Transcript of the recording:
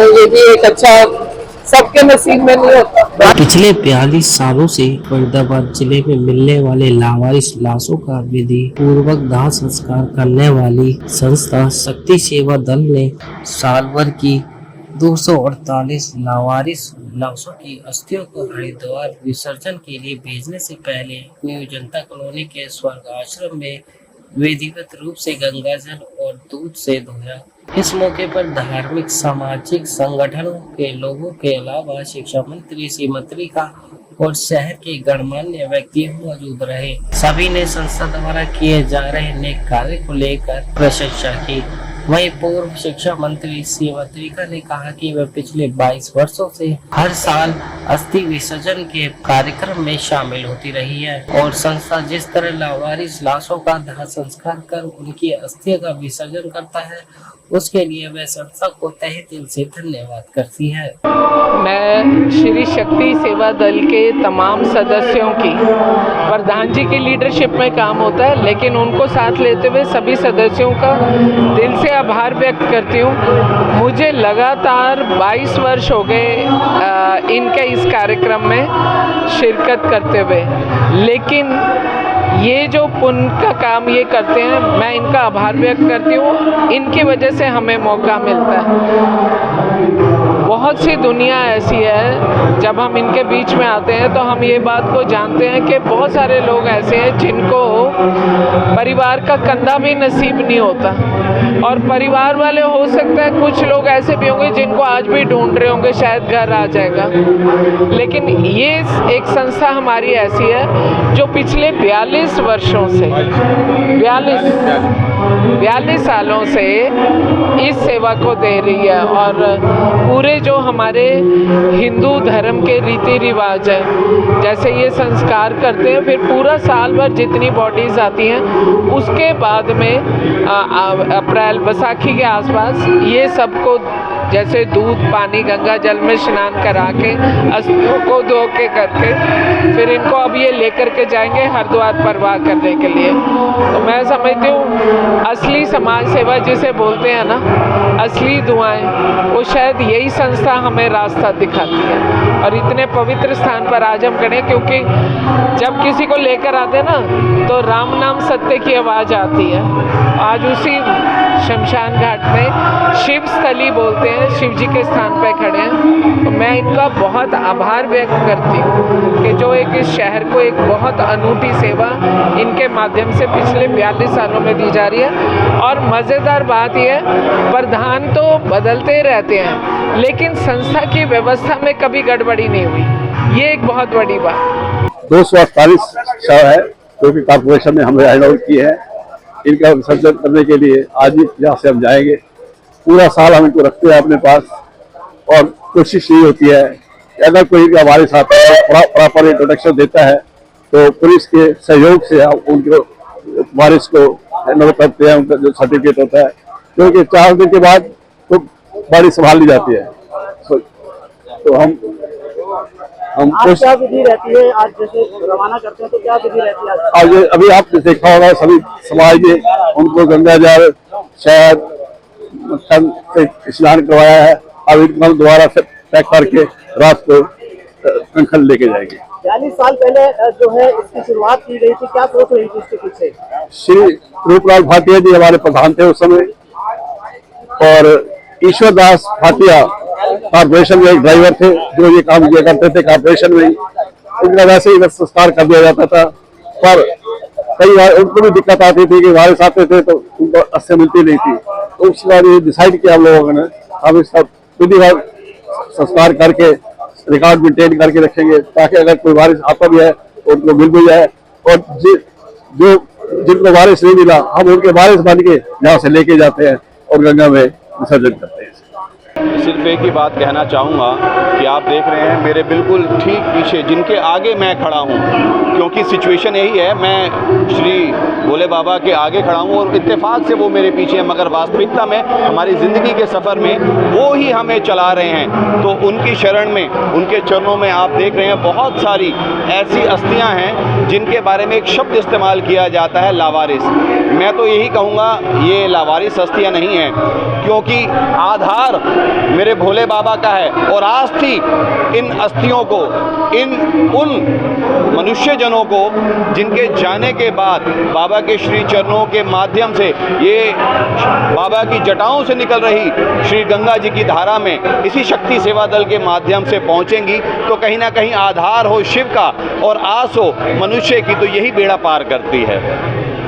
हूँ, ये भी एक अच्छा सबके नसीब में नहीं होता। पिछले 42 सालों से फरीदाबाद जिले में मिलने वाले लावारिस लाशों का विधि पूर्वक दाह संस्कार करने वाली संस्था शक्ति सेवा दल ने साल भर की 248 लावारिस लाशों की अस्थियों को हरिद्वार विसर्जन के लिए भेजने से पहले न्यू जनता कॉलोनी के स्वर्ग आश्रम में विधिवत रूप से गंगाजल और दूध से धोया। इस मौके पर धार्मिक सामाजिक संगठनों के लोगों के अलावा शिक्षा मंत्री श्रीमती का और शहर के गणमान्य व्यक्ति मौजूद रहे। सभी ने संस्था द्वारा किए जा रहे नेक कार्य को लेकर प्रशंसा की। वहीं पूर्व शिक्षा मंत्री श्रीमती ने कहा कि वह पिछले 22 वर्षों से हर साल अस्थि विसर्जन के कार्यक्रम में शामिल होती रही है और संस्था जिस तरह लावारिस लाशों का दाह संस्कार कर उनकी अस्थियों का विसर्जन करता है, उसके लिए वह संस्था को तहे दिल से धन्यवाद करती है। मैं श्री शक्ति सेवा दल के तमाम सदस्यों की, प्रधान जी की लीडरशिप में काम होता है, लेकिन उनको साथ लेते हुए सभी सदस्यों का दिल से आभार व्यक्त करती हूँ। मुझे लगातार 22 वर्ष हो गए इनके इस कार्यक्रम में शिरकत करते हुए, लेकिन ये जो पुण्य का काम ये करते हैं, मैं इनका आभार व्यक्त करती हूँ। इनकी वजह से हमें मौका मिलता है। बहुत सी दुनिया ऐसी है, जब हम इनके बीच में आते हैं तो हम ये बात को जानते हैं कि बहुत सारे लोग ऐसे हैं जिनको परिवार का कंधा भी नसीब नहीं होता, और परिवार वाले हो सकता है कुछ लोग ऐसे भी होंगे जिनको आज भी ढूंढ रहे होंगे, शायद घर आ जाएगा। लेकिन ये एक संस्था हमारी ऐसी है जो पिछले 42 वर्षों से 42 सालों से इस सेवा को दे रही है, और पूरे जो हमारे हिंदू धर्म के रीति रिवाज है, जैसे ये संस्कार करते हैं, फिर पूरा साल भर जितनी बॉडीज आती हैं उसके बाद में अप्रैल बैसाखी के आसपास ये सबको जैसे दूध पानी गंगा जल में स्नान करा के अस्थियों को धो के करके फिर इनको अब ये लेकर के जाएंगे हरिद्वार परवाह करने के लिए। तो मैं समझती हूँ असली समाज सेवा जिसे बोलते हैं ना, असली दुआएं, वो शायद यही संस्था हमें रास्ता दिखाती है। और इतने पवित्र स्थान पर आज हम खड़े, क्योंकि जब किसी को लेकर आते हैं ना तो राम नाम सत्य की आवाज़ आती है। आज उसी शमशान घाट में शिव स्थली बोलते हैं, शिव जी के स्थान पर खड़े हैं। तो मैं इनका बहुत आभार व्यक्त करती हूँ कि जो एक इस शहर को एक बहुत अनूठी सेवा इनके माध्यम से पिछले 42 सालों में दी जा रही है। और मज़ेदार बात यह है, प्रधान तो बदलते रहते हैं लेकिन संस्था की व्यवस्था में कभी गड़बड़ी नहीं हुई, ये एक बहुत बड़ी बात। 248 शव है जो कि कॉर्पोरेशन ने हमें हैंड ओवर की है। इनका विसर्जन करने के लिए आज ही यहाँ से हम जाएंगे। पूरा साल हम इनको रखते हैं अपने पास, और कोशिश यही होती है अगर कोई हमारे साथ प्रॉपर इंट्रोडक्शन देता है तो पुलिस के सहयोग से हम उनको वारिस को हैंड ओवर करते हैं। उनका जो सर्टिफिकेट होता है, क्योंकि 4 दिन के बाद तो बॉडी संभाल ली जाती है। तो हम आज क्या विधि रहती है? आज जैसे रवाना करते हैं तो क्या विधि रहती है आज? अभी आपने देखा होगा सभी समाज ने उनको गंगा जल शहद मक्खन से स्नान करवाया है। अब इनको दोबारा पैक करके रात को कंखल लेके जाएंगे। 42 साल पहले जो है इसकी शुरुआत की गई थी, क्या सोच रही थी इसके पीछे? श्री रूपलाल भाटिया जी हमारे प्रधान थे उस समय, और ईश्वर दास भाटिया कॉर्पोरेशन में एक ड्राइवर थे जो ये काम किया करते थे कॉर्पोरेशन में ही। उनका वैसे ही संस्कार कर दिया जाता था, पर कई बार उनको भी दिक्कत आती थी कि वारिस आते थे तो उनको अस्थियां मिलती नहीं थी। तो उसके बाद ये डिसाइड किया हम लोगों ने, हम इसका विधिवत संस्कार करके रिकॉर्ड मेंटेन करके रखेंगे, ताकि अगर कोई वारिस आता भी है तो उनको मिल भी जाए, और जो जिनको वारिस नहीं मिला हम उनके वारिस बन के यहाँ से लेके जाते हैं और गंगा में विसर्जन करते हैं। सिर्फ एक ही बात कहना चाहूँगा कि आप देख रहे हैं मेरे बिल्कुल ठीक पीछे जिनके आगे मैं खड़ा हूँ, क्योंकि सिचुएशन यही है, मैं श्री भोले बाबा के आगे खड़ा हूँ और इत्तेफाक से वो मेरे पीछे हैं, मगर वास्तविकता में हमारी ज़िंदगी के सफ़र में वो ही हमें चला रहे हैं। तो उनकी शरण में, उनके चरणों में आप देख रहे हैं बहुत सारी ऐसी अस्थियाँ हैं जिनके बारे में एक शब्द इस्तेमाल किया जाता है, लावारिस। मैं तो यही कहूँगा ये लावारिस अस्थियाँ नहीं हैं, क्योंकि आधार मेरे मेरे भोले बाबा का है। और आज थी इन अस्थियों को, उन मनुष्यजनों को जिनके जाने के बाद बाबा के श्री चरणों के माध्यम से, ये बाबा की जटाओं से निकल रही श्री गंगा जी की धारा में इसी शक्ति सेवा दल के माध्यम से पहुंचेंगी, तो कहीं ना कहीं आधार हो शिव का और आस हो मनुष्य की, तो यही बेड़ा पार करती है।